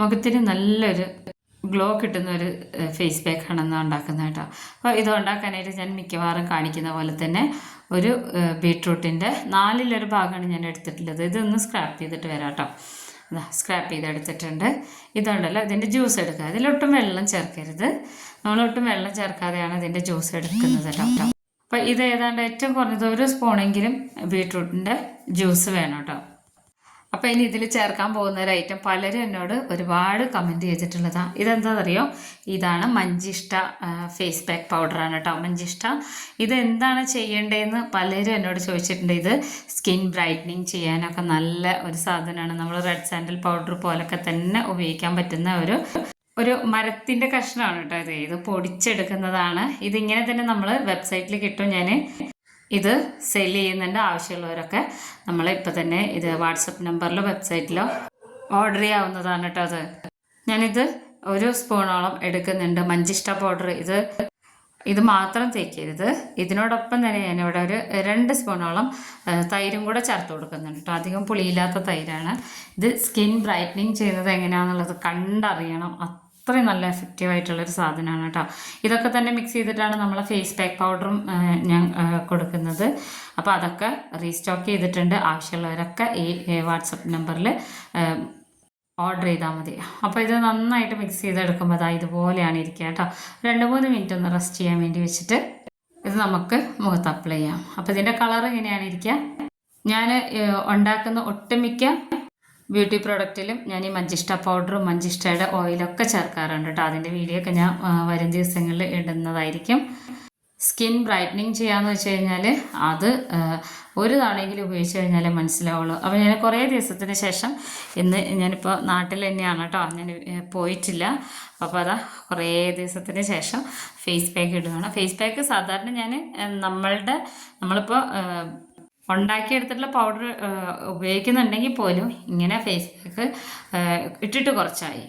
മുഖത്തിന് നല്ലൊരു ഗ്ലോ കിട്ടുന്ന ഒരു ഫേസ് പാക്കാണെന്ന് ഉണ്ടാക്കുന്നത് കേട്ടോ. അപ്പോൾ ഇത് ഉണ്ടാക്കാനായിട്ട് ഞാൻ മിക്കവാറും കാണിക്കുന്ന പോലെ തന്നെ ഒരു ബീട്രൂട്ടിൻ്റെ നാലിലൊരു ഭാഗമാണ് ഞാൻ എടുത്തിട്ടുള്ളത്. ഇതൊന്ന് സ്ക്രാപ്പ് ചെയ്തിട്ട് വരാം കേട്ടോ. സ്ക്രാപ്പ് ചെയ്തെടുത്തിട്ടുണ്ട്. ഇതുണ്ടല്ലോ ഇതിൻ്റെ ജ്യൂസ് എടുക്കുക. ഇതിലൊട്ടും വെള്ളം ചേർക്കരുത്. നമ്മളൊട്ടും വെള്ളം ചേർക്കാതെയാണ് ഇതിൻ്റെ ജ്യൂസ് എടുക്കുന്നത് കേട്ടോ. അപ്പോൾ ഇത് ഏതാണ്ട് ഏറ്റവും കുറഞ്ഞത് ഒരു സ്പൂണെങ്കിലും ബീട്രൂട്ടിൻ്റെ ജ്യൂസ് വേണം കേട്ടോ. അപ്പോൾ ഇനി ഇതിൽ ചേർക്കാൻ പോകുന്ന ഒരു ഐറ്റം പലരും എന്നോട് ഒരുപാട് കമൻറ്റ് ചെയ്തിട്ടുള്ളതാണ്. ഇതെന്താണെന്നറിയോ? ഇതാണ് മഞ്ചിഷ്ട ഫേസ് പാക്ക് പൗഡറാണ് കേട്ടോ. മഞ്ചിഷ്ട ഇതെന്താണ് ചെയ്യേണ്ടതെന്ന് പലരും എന്നോട് ചോദിച്ചിട്ടുണ്ട്. ഇത് സ്കിൻ ബ്രൈറ്റനിങ് ചെയ്യാനൊക്കെ നല്ല ഒരു സാധനമാണ്. നമ്മൾ റെഡ് സാൻഡൽ പൗഡർ പോലൊക്കെ തന്നെ ഉപയോഗിക്കാൻ പറ്റുന്ന ഒരു മരത്തിൻ്റെ കഷ്ണമാണ് കേട്ടോ. ഇത് പൊടിച്ചെടുക്കുന്നതാണ്. ഇതിങ്ങനെ തന്നെ നമ്മൾ വെബ്സൈറ്റിൽ കിട്ടും. ഞാൻ ഇത് സെല് ചെയ്യുന്നുണ്ട്. ആവശ്യമുള്ളവരൊക്കെ ഇപ്പോൾ തന്നെ ഇത് വാട്സപ്പ് നമ്പറിലോ വെബ്സൈറ്റിലോ ഓർഡർ ചെയ്യാവുന്നതാണ് കേട്ടോ. ഞാനിത് ഒരു സ്പൂണോളം എടുക്കുന്നുണ്ട് മഞ്ചിഷ്ട പൗഡർ. ഇത് മാത്രം തേക്കരുത്. ഇതിനോടൊപ്പം തന്നെ ഞാനിവിടെ ഒരു 2 സ്പൂണോളം തൈരും കൂടെ ചേർത്ത് കൊടുക്കുന്നുണ്ട് കേട്ടോ. അധികം പുളിയില്ലാത്ത തൈരാണ്. ഇത് സ്കിൻ ബ്രൈറ്റനിങ് ചെയ്യുന്നത് എങ്ങനെയാണെന്നുള്ളത് കണ്ടറിയണം. അത്രയും നല്ല എഫക്റ്റീവായിട്ടുള്ളൊരു സാധനമാണ് കേട്ടോ. ഇതൊക്കെ തന്നെ മിക്സ് ചെയ്തിട്ടാണ് നമ്മൾ ഫേസ് പാക്ക് പൗഡറും ഞാൻ കൊടുക്കുന്നത്. അപ്പോൾ അതൊക്കെ റീസ്റ്റോക്ക് ചെയ്തിട്ടുണ്ട്. ആവശ്യമുള്ളവരൊക്കെ ഈ വാട്സപ്പ് നമ്പറിൽ ഓർഡർ ചെയ്താൽ മതി. അപ്പോൾ ഇത് നന്നായിട്ട് മിക്സ് ചെയ്തെടുക്കുമ്പോൾ ഇതുപോലെയാണ് ഇരിക്കുക കേട്ടോ. 2-3 മിനിറ്റ് ഒന്ന് റെസ്റ്റ് ചെയ്യാൻ വേണ്ടി വെച്ചിട്ട് ഇത് നമുക്ക് മുഖത്ത് അപ്ലൈ ചെയ്യാം. അപ്പോൾ ഇതിൻ്റെ കളർ ഇങ്ങനെയാണ് ഇരിക്കുക. ഞാൻ ഉണ്ടാക്കുന്ന ഒട്ടുമിക്ക ബ്യൂട്ടി പ്രോഡക്റ്റിലും ഞാൻ ഈ മഞ്ചിഷ്ട പൗഡറും മഞ്ചിഷ്ടയുടെ ഓയിലൊക്കെ ചേർക്കാറുണ്ട് കേട്ടോ. അതിൻ്റെ വീഡിയോ ഒക്കെ ഞാൻ വരും ദിവസങ്ങളിൽ ഇടുന്നതായിരിക്കും. സ്കിൻ ബ്രൈറ്റനിങ് ചെയ്യാമെന്ന് വെച്ച് കഴിഞ്ഞാൽ അത് ഒരു തവണയെങ്കിലും ഉപയോഗിച്ച് കഴിഞ്ഞാലേ മനസ്സിലാവുള്ളൂ. അപ്പോൾ ഞാൻ കുറേ ദിവസത്തിന് ശേഷം ഇന്ന് ഞാനിപ്പോൾ നാട്ടിൽ തന്നെയാണ് കേട്ടോ. ഞാൻ പോയിട്ടില്ല. അപ്പോൾ കുറേ ദിവസത്തിന് ശേഷം ഫേസ് പാക്ക് ഇടുകയാണ്. ഫേസ് പാക്ക് സാധാരണ ഞാൻ നമ്മളിപ്പോൾ ഉണ്ടാക്കിയെടുത്തിട്ടുള്ള പൗഡർ ഉപയോഗിക്കുന്നുണ്ടെങ്കിൽ പോലും ഇങ്ങനെ ഫേസ് പാക്ക് ഇട്ടിട്ട് കുറച്ചായി.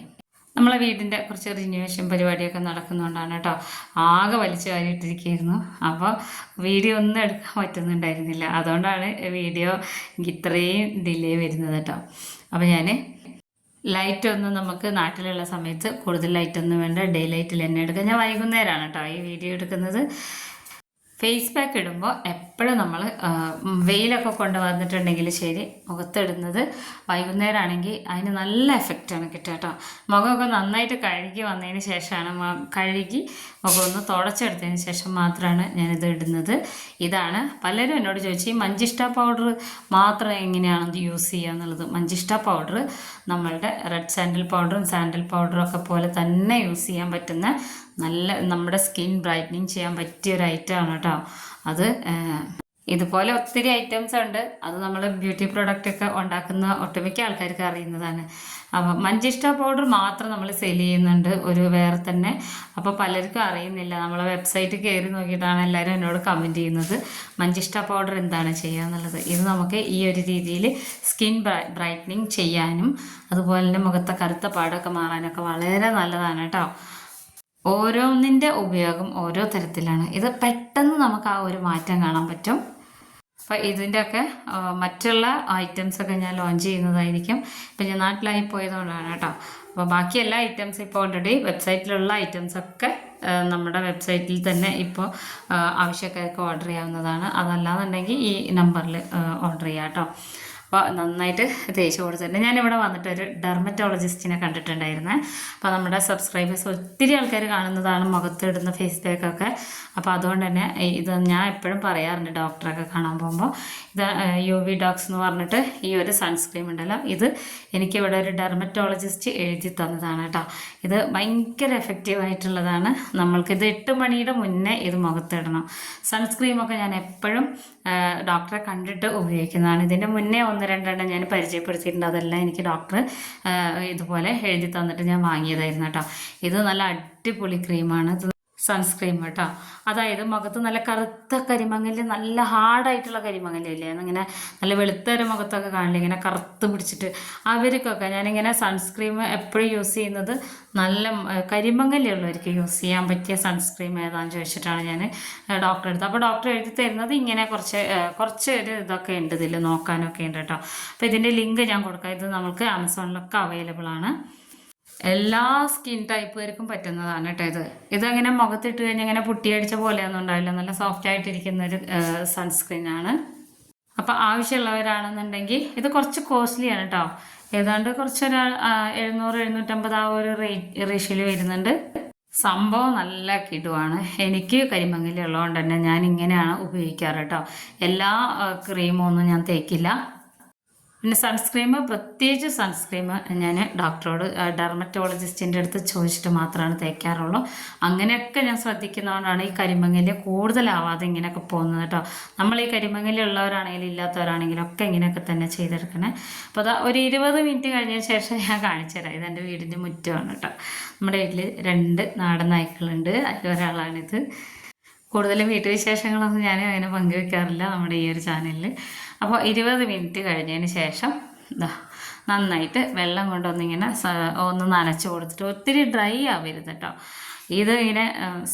നമ്മളെ വീടിൻ്റെ കുറച്ച് റിന്യൂവേഷൻ പരിപാടിയൊക്കെ നടക്കുന്നതുകൊണ്ടാണ് കേട്ടോ. ആകെ വലിച്ചു വാരിയിട്ടിരിക്കുകയായിരുന്നു. അപ്പോൾ വീഡിയോ ഒന്നും എടുക്കാൻ പറ്റുന്നുണ്ടായിരുന്നില്ല. അതുകൊണ്ടാണ് വീഡിയോ ഇത്രയും ഡിലേ വരുന്നത് കേട്ടോ. അപ്പോൾ ഞാൻ ലൈറ്റൊന്നും നമുക്ക് നാട്ടിലുള്ള സമയത്ത് കൂടുതൽ ലൈറ്റൊന്നും വേണ്ട, ഡേ ലൈറ്റിൽ തന്നെ എടുക്കുക. ഞാൻ വൈകുന്നേരമാണ് കേട്ടോ ഈ വീഡിയോ എടുക്കുന്നത്. ഫേസ് പാക്ക് ഇടുമ്പോൾ എപ്പോഴും നമ്മൾ വെയിലൊക്കെ കൊണ്ട് വന്നിട്ടുണ്ടെങ്കിൽ ശരി, മുഖത്തിടുന്നത് വൈകുന്നേരം ആണെങ്കിൽ അതിന് നല്ല എഫക്റ്റാണ് കിട്ടുക കേട്ടോ. മുഖമൊക്കെ നന്നായിട്ട് കഴുകി വന്നതിന് ശേഷമാണ് കഴുകി മുഖമൊന്ന് തുടച്ചെടുത്തതിന് ശേഷം മാത്രമാണ് ഞാനിത് ഇടുന്നത്. ഇതാണ് പലരും എന്നോട് ചോദിച്ചു ഈ മഞ്ചിഷ്ട പൗഡർ മാത്രം എങ്ങനെയാണെന്ന് യൂസ് ചെയ്യുക എന്നുള്ളത്. മഞ്ചിഷ്ട പൗഡർ നമ്മളുടെ റെഡ് സാൻഡൽ പൗഡറും ഒക്കെ പോലെ തന്നെ യൂസ് ചെയ്യാൻ പറ്റുന്ന നമ്മുടെ സ്കിൻ ബ്രൈറ്റനിങ് ചെയ്യാൻ പറ്റിയൊരു ഐറ്റമാണ് കേട്ടോ. അത് ഇതുപോലെ ഒത്തിരി ഐറ്റംസ് ഉണ്ട്. അത് നമ്മൾ ബ്യൂട്ടി പ്രോഡക്റ്റൊക്കെ ഉണ്ടാക്കുന്ന ഒട്ടുമിക്ക ആൾക്കാർക്ക് അറിയുന്നതാണ്. അപ്പോൾ മഞ്ചിഷ്ട പൗഡർ മാത്രം നമ്മൾ സെയിൽ ചെയ്യുന്നുണ്ട് വേറെ തന്നെ. അപ്പോൾ പലർക്കും അറിയുന്നില്ല. നമ്മളെ വെബ്സൈറ്റ് കയറി നോക്കിയിട്ടാണ് എല്ലാവരും എന്നോട് കമൻറ്റ് ചെയ്യുന്നത് മഞ്ചിഷ്ട പൗഡർ എന്താണ് ചെയ്യുക എന്നുള്ളത്. ഇത് നമുക്ക് ഈ ഒരു രീതിയിൽ സ്കിൻ ബ്രൈറ്റനിങ് ചെയ്യാനും അതുപോലെ തന്നെ മുഖത്തെ കറുത്ത പാടൊക്കെ മാറാനൊക്കെ വളരെ നല്ലതാണ് കേട്ടോ. ഓരോന്നിൻ്റെ ഉപയോഗം ഓരോ തരത്തിലാണ്. ഇത് പെട്ടെന്ന് നമുക്ക് ആ ഒരു മാറ്റം കാണാൻ പറ്റും. അപ്പോൾ ഇതിൻ്റെയൊക്കെ മറ്റുള്ള ഐറ്റംസൊക്കെ ഞാൻ ലോഞ്ച് ചെയ്യുന്നതായിരിക്കും. ഇപ്പം ഞാൻ നാട്ടിലായി പോയതുകൊണ്ടാണ് കേട്ടോ. അപ്പോൾ ബാക്കി എല്ലാ ഐറ്റംസും ഇപ്പോൾ ഓൾറെഡി വെബ്സൈറ്റിലുള്ള ഐറ്റംസൊക്കെ നമ്മുടെ വെബ്സൈറ്റിൽ തന്നെ ഇപ്പോൾ ആവശ്യക്കാർക്ക് ഓർഡർ ചെയ്യാവുന്നതാണ്. അതല്ലാന്നുണ്ടെങ്കിൽ ഈ നമ്പറിൽ ഓർഡർ ചെയ്യാം കേട്ടോ. അപ്പോൾ നന്നായിട്ട് തേച്ച് കൊടുത്തിട്ടുണ്ട്. ഞാനിവിടെ വന്നിട്ട് ഒരു ഡെർമറ്റോളജിസ്റ്റിനെ കണ്ടിട്ടുണ്ടായിരുന്നേ. അപ്പോൾ നമ്മുടെ സബ്സ്ക്രൈബേഴ്സ് ഒത്തിരി ആൾക്കാർ കാണുന്നതാണ് മുഖത്തിടുന്ന ഫേസ് പാക്കൊക്കെ. അപ്പോൾ അതുകൊണ്ട് തന്നെ ഇത് ഞാൻ എപ്പോഴും പറയാറുണ്ട് ഡോക്ടറൊക്കെ കാണാൻ പോകുമ്പോൾ. ഇത് UV ഡോക്സ് എന്ന് പറഞ്ഞിട്ട് ഈ ഒരു സൺസ്ക്രീം ഉണ്ടല്ലോ, ഇത് എനിക്കിവിടെ ഒരു ഡെർമറ്റോളജിസ്റ്റ് എഴുതി തന്നതാണ് കേട്ടോ. ഇത് ഭയങ്കര എഫക്റ്റീവായിട്ടുള്ളതാണ്. നമ്മൾക്കിത് 8 മണിയുടെ മുന്നേ ഇത് മുഖത്തിടണം. സൺസ്ക്രീമൊക്കെ ഞാൻ എപ്പോഴും ഡോക്ടറെ കണ്ടിട്ട് ഉപയോഗിക്കുന്നതാണ്. ഇതിൻ്റെ മുന്നേ 1-2 ഞാൻ പരിചയപ്പെടുത്തിയിട്ടുണ്ട്. അതെല്ലാം എനിക്ക് ഡോക്ടർ ഇതുപോലെ എഴുതി തന്നിട്ട് ഞാൻ വാങ്ങിയതായിരുന്നു കേട്ടോ. ഇത് നല്ല അടിപൊളി ക്രീമാണ്, സൺസ്ക്രീം കേട്ടോ. അതായത് മുഖത്ത് നല്ല കറുത്ത കരിമങ്ങല്, നല്ല ഹാർഡായിട്ടുള്ള കരിമങ്ങലില്ലേ, ഇങ്ങനെ നല്ല വെളുത്തൊരു മുഖത്തൊക്കെ കാണില്ല, ഇങ്ങനെ കറുത്ത് പിടിച്ചിട്ട് അവർക്കൊക്കെ ഞാനിങ്ങനെ സൺസ്ക്രീം എപ്പോഴും യൂസ് ചെയ്യുന്നത് നല്ല കരിമങ്ങലുള്ളവർക്ക് യൂസ് ചെയ്യാൻ പറ്റിയ സൺസ്ക്രീം ഏതാണെന്ന് ചോദിച്ചിട്ടാണ് ഞാൻ ഡോക്ടറെ എടുത്തത്. അപ്പോൾ ഡോക്ടർ എഴുതി തരുന്നത് ഇങ്ങനെ കുറച്ച് ഒരു ഇതൊക്കെ ഉണ്ട്, ഇതിൽ നോക്കാനൊക്കെ ഉണ്ട് കേട്ടോ. അപ്പോൾ ഇതിൻ്റെ ലിങ്ക് ഞാൻ കൊടുക്കാം. ഇത് നമുക്ക് ആമസോണിലൊക്കെ അവൈലബിൾ ആണ്. എല്ലാ സ്കിൻ ടൈപ്പുകാർക്കും പറ്റുന്നതാണ് കേട്ടോ ഇതങ്ങനെ മുഖത്തിട്ട് കഴിഞ്ഞാൽ ഇങ്ങനെ പുട്ടിയടിച്ച പോലെയൊന്നും ഉണ്ടാവില്ല. നല്ല സോഫ്റ്റ് ആയിട്ടിരിക്കുന്ന ഒരു സൺസ്ക്രീനാണ്. അപ്പോൾ ആവശ്യമുള്ളവരാണെന്നുണ്ടെങ്കിൽ ഇത് കുറച്ച് കോസ്റ്റ്ലിയാണ് കേട്ടോ. ഏതാണ്ട് കുറച്ചൊരു 700-750 ആ ഒരു റേഷ്യയിൽ വരുന്നുണ്ട്. സംഭവം നല്ല കിടുവാണ്. എനിക്ക് കരിമങ്ങലി ഉള്ളതുകൊണ്ട് തന്നെ ഞാൻ ഇങ്ങനെയാണ് ഉപയോഗിക്കാറ് കേട്ടോ. എല്ലാ ക്രീമൊന്നും ഞാൻ തേക്കില്ല. പിന്നെ സൺസ്ക്രീം, പ്രത്യേകിച്ച് സൺസ്ക്രീം ഞാൻ ഡോക്ടറോട് ഡെർമറ്റോളജിസ്റ്റിൻ്റെ അടുത്ത് ചോദിച്ചിട്ട് മാത്രമാണ് തേക്കാറുള്ളൂ. അങ്ങനെയൊക്കെ ഞാൻ ശ്രദ്ധിക്കുന്നതുകൊണ്ടാണ് ഈ കരിമങ്ങല് കൂടുതലാവാതെ ഇങ്ങനെയൊക്കെ പോകുന്നത് കേട്ടോ. നമ്മൾ ഈ കരിമങ്ങല് ഉള്ളവരാണെങ്കിലും ഇല്ലാത്തവരാണെങ്കിലും ഒക്കെ ഇങ്ങനെയൊക്കെ തന്നെ ചെയ്തെടുക്കണേ. അപ്പോൾ അതാ ഒരു 20 മിനിറ്റ് കഴിഞ്ഞ ശേഷം ഞാൻ കാണിച്ചു തരാം. ഇതെൻ്റെ വീടിൻ്റെ മുറ്റമാണ് കേട്ടോ. നമ്മുടെ വീട്ടിൽ 2 നാടൻ നായ്ക്കളുണ്ട്. അതിലൊരാളാണിത്. കൂടുതലും വീട്ടുവിശേഷങ്ങളൊന്നും ഞാൻ അങ്ങനെ പങ്കുവെക്കാറില്ല നമ്മുടെ ഈ ഒരു ചാനലിൽ. അപ്പോൾ 20 മിനിറ്റ് കഴിഞ്ഞതിന് ശേഷം നന്നായിട്ട് വെള്ളം കൊണ്ടൊന്നിങ്ങനെ ഒന്ന് നനച്ച് കൊടുത്തിട്ട്, ഒത്തിരി ഡ്രൈ ആവരുത് കേട്ടോ. ഇത് ഇങ്ങനെ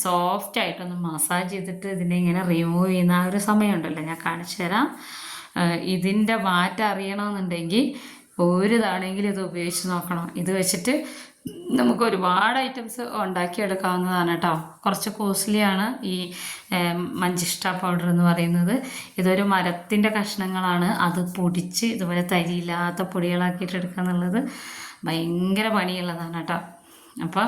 സോഫ്റ്റായിട്ടൊന്ന് മസാജ് ചെയ്തിട്ട് ഇതിനെ ഇങ്ങനെ റിമൂവ് ചെയ്യുന്ന ആ ഒരു സമയമുണ്ടല്ലോ, ഞാൻ കാണിച്ചു തരാം. ഇതിൻ്റെ മാറ്റം അറിയണമെന്നുണ്ടെങ്കിൽ ഒരു തവണയെങ്കിലും ഇത് ഉപയോഗിച്ച് നോക്കണം. ഇത് വെച്ചിട്ട് നമുക്ക് ഒരുപാട് ഐറ്റംസ് ഉണ്ടാക്കിയെടുക്കാവുന്നതാണ് കേട്ടോ. കുറച്ച് കോസ്റ്റ്ലിയാണ് ഈ മഞ്ചിഷ്ട പൗഡർ എന്ന് പറയുന്നത്. ഇതൊരു മരത്തിൻ്റെ കഷ്ണങ്ങളാണ്. അത് പൊടിച്ച് ഇതുപോലെ തരിയില്ലാത്ത പൊടികളാക്കിയിട്ട് എടുക്കുക എന്നുള്ളത് ഭയങ്കര പണിയുള്ളതാണ് കേട്ടോ. അപ്പോൾ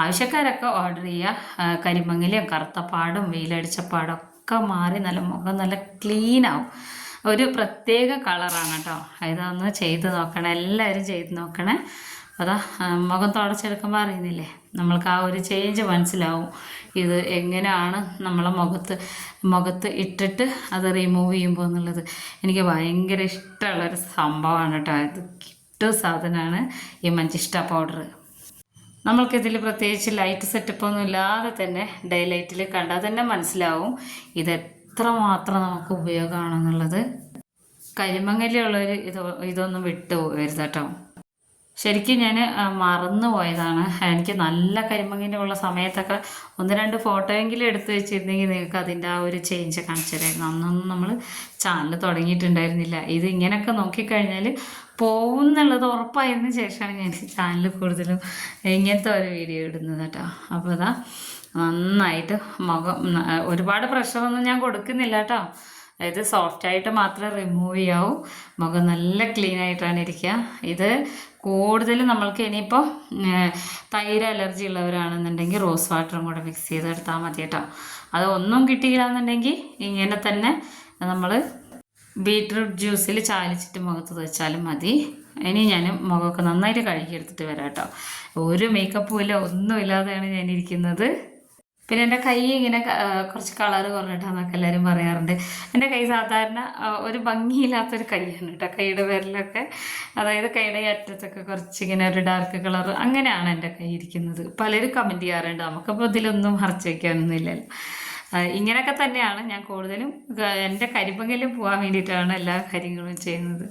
ആവശ്യക്കാരൊക്കെ ഓർഡർ ചെയ്യുക. കരിമങ്ങലിയും കറുത്തപ്പാടും വെയിലടിച്ചപ്പാടും ഒക്കെ മാറി നല്ല മുഖം നല്ല ക്ലീനാവും. ഒരു പ്രത്യേക കളറാണ് കേട്ടോ. ഇതൊന്ന് ചെയ്ത് നോക്കണേ, എല്ലാവരും ചെയ്ത് നോക്കണേ. അതാ മുഖം തുടച്ചെടുക്കുമ്പോൾ അറിയുന്നില്ലേ, നമ്മൾക്ക് ആ ഒരു ചേഞ്ച് മനസ്സിലാവും. ഇത് എങ്ങനെയാണ് നമ്മളെ മുഖത്ത് ഇട്ടിട്ട് അത് റിമൂവ് ചെയ്യുമ്പോൾ എന്നുള്ളത്. എനിക്ക് ഭയങ്കര ഇഷ്ടമുള്ളൊരു സംഭവമാണ് കേട്ടോ. ഇത് കിട്ടും സാധനമാണ് ഈ മഞ്ചിഷ്ട പൗഡർ. നമ്മൾക്കിതിൽ പ്രത്യേകിച്ച് ലൈറ്റ് സെറ്റപ്പൊന്നും ഇല്ലാതെ തന്നെ ഡേ ലൈറ്റിൽ കണ്ടാൽ തന്നെ മനസ്സിലാവും ഇത് എത്രമാത്രം നമുക്ക് ഉപയോഗമാണെന്നുള്ളത്. കരിമങ്ങലിയുള്ളവർ ഇതൊന്നും വിട്ടു പോകരുത് കേട്ടോ. ശരിക്കും ഞാൻ മറന്നു പോയതാണ്. എനിക്ക് നല്ല കരിമങ്ങലുള്ള സമയത്തൊക്കെ 1-2 ഫോട്ടോയെങ്കിലും എടുത്തു വെച്ചിരുന്നെങ്കിൽ നിങ്ങൾക്ക് അതിൻ്റെ ആ ഒരു ചേഞ്ച് കാണിച്ചു തരായിരുന്നു. അന്നൊന്നും നമ്മൾ ചാനൽ തുടങ്ങിയിട്ടുണ്ടായിരുന്നില്ല. ഇത് ഇങ്ങനെയൊക്കെ നോക്കിക്കഴിഞ്ഞാൽ പോകും എന്നുള്ളത് ഉറപ്പായതിനു ശേഷമാണ് ഞാൻ ചാനൽ കൂടുതലും ഇങ്ങനത്തെ ഒരു വീഡിയോ ഇടുന്നത് കേട്ടോ. അപ്പോൾ ഇതാ നന്നായിട്ട് മുഖം, ഒരുപാട് പ്രഷറൊന്നും ഞാൻ കൊടുക്കുന്നില്ല കേട്ടോ. അതായത് സോഫ്റ്റായിട്ട് മാത്രമേ റിമൂവ് ചെയ്യാവൂ. മുഖം നല്ല ക്ലീൻ ആയിട്ടാണ് ഇരിക്കുക. ഇത് കൂടുതലും നമ്മൾക്ക് ഇനിയിപ്പോൾ തൈര് അലർജി ഉള്ളവരാണെന്നുണ്ടെങ്കിൽ റോസ് വാട്ടറും കൂടെ മിക്സ് ചെയ്തെടുത്താൽ മതി കേട്ടോ. അത് ഒന്നും കിട്ടിയില്ല എന്നുണ്ടെങ്കിൽ ഇങ്ങനെ തന്നെ നമ്മൾ ബീറ്റ്റൂട്ട് ജ്യൂസിൽ ചാലിച്ചിട്ട് മുഖത്ത് വെച്ചാലും മതി. ഇനി ഞാൻ മുഖമൊക്കെ നന്നായിട്ട് കഴുകിയെടുത്തിട്ട് വരാം കേട്ടോ. ഒരു മേക്കപ്പും ഇല്ല, ഒന്നുമില്ലാതെയാണ് ഞാനിരിക്കുന്നത്. പിന്നെ എൻ്റെ കൈ ഇങ്ങനെ കുറച്ച് കളറ് കുറഞ്ഞിട്ടാന്നൊക്കെ എല്ലാവരും പറയാറുണ്ട്. എൻ്റെ കൈ സാധാരണ ഒരു ഭംഗിയില്ലാത്തൊരു കൈയാണ് കേട്ടോ. കൈയുടെ വിരലൊക്കെ, അതായത് കൈയുടെ അറ്റത്തൊക്കെ കുറച്ചിങ്ങനെ ഒരു ഡാർക്ക് കളർ, അങ്ങനെയാണ് എൻ്റെ കൈ ഇരിക്കുന്നത്. പലരും കമൻറ്റ് ചെയ്യാറുണ്ട്. നമുക്കപ്പോൾ ഇതിലൊന്നും മറച്ചു വയ്ക്കാനൊന്നും ഇല്ലല്ലോ. ഇങ്ങനെയൊക്കെ തന്നെയാണ് ഞാൻ കൂടുതലും എൻ്റെ കരിമങ്ങലും പോകാൻ വേണ്ടിയിട്ടാണ് എല്ലാ കാര്യങ്ങളും ചെയ്യുന്നത്.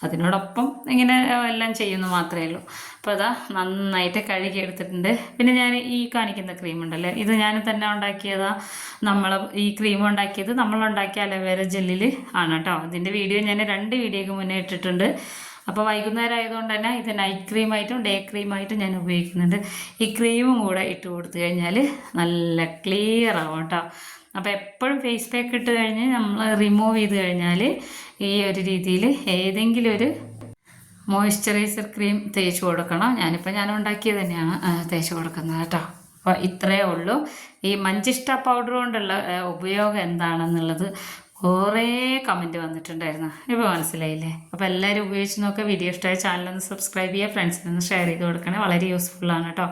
അതിനോടൊപ്പം ഇങ്ങനെ എല്ലാം ചെയ്യുന്നു മാത്രമേ ഉള്ളൂ. അപ്പോൾ അതാ നന്നായിട്ട് കഴുകിയെടുത്തിട്ടുണ്ട്. പിന്നെ ഞാൻ ഈ കാണിക്കുന്ന ക്രീം ഉണ്ടല്ലേ, ഇത് ഞാൻ തന്നെ ഉണ്ടാക്കിയതാ. ഈ ക്രീം ഉണ്ടാക്കിയത് നമ്മളുണ്ടാക്കിയ അലോവേര ജെല്ലിൽ ആണ് കേട്ടോ. ഇതിൻ്റെ വീഡിയോ ഞാൻ 2 വീഡിയോയ്ക്ക് മുന്നേ ഇട്ടിട്ടുണ്ട്. അപ്പോൾ വൈകുന്നേരം ആയതുകൊണ്ട് തന്നെ ഇത് നൈറ്റ് ക്രീമായിട്ടും ഡേ ക്രീമായിട്ടും ഞാൻ ഉപയോഗിക്കുന്നുണ്ട്. ഈ ക്രീമും കൂടെ ഇട്ട് കൊടുത്തു കഴിഞ്ഞാൽ നല്ല ക്ലിയർ ആവും കേട്ടോ. അപ്പോൾ എപ്പോഴും ഫേസ് പാക്ക് ഇട്ട് കഴിഞ്ഞ് നമ്മൾ റിമൂവ് ചെയ്ത് കഴിഞ്ഞാൽ ഈ ഒരു രീതിയിൽ ഏതെങ്കിലും ഒരു മോയ്സ്ചറൈസർ ക്രീം തേച്ച് കൊടുക്കണം. ഞാൻ ഉണ്ടാക്കിയത് തന്നെയാണ് തേച്ച് കൊടുക്കുന്നത് കേട്ടോ. അപ്പോൾ ഇത്രയേ ഉള്ളൂ. ഈ മഞ്ചിഷ്ട പൗഡർ കൊണ്ടുള്ള ഉപയോഗം എന്താണെന്നുള്ളത് കുറേ കമൻറ്റ് വന്നിട്ടുണ്ടായിരുന്നു. ഇപ്പോൾ മനസ്സിലായില്ലേ? അപ്പോൾ എല്ലാവരും ഉപയോഗിച്ച് നോക്കുക. വീഡിയോ ഇഷ്ടമായ ചാനലൊന്ന് സബ്സ്ക്രൈബ് ചെയ്യുക, ഫ്രണ്ട്സിനൊന്ന് ഷെയർ ചെയ്ത് കൊടുക്കണേ. വളരെ യൂസ്ഫുള്ളാണ് കേട്ടോ.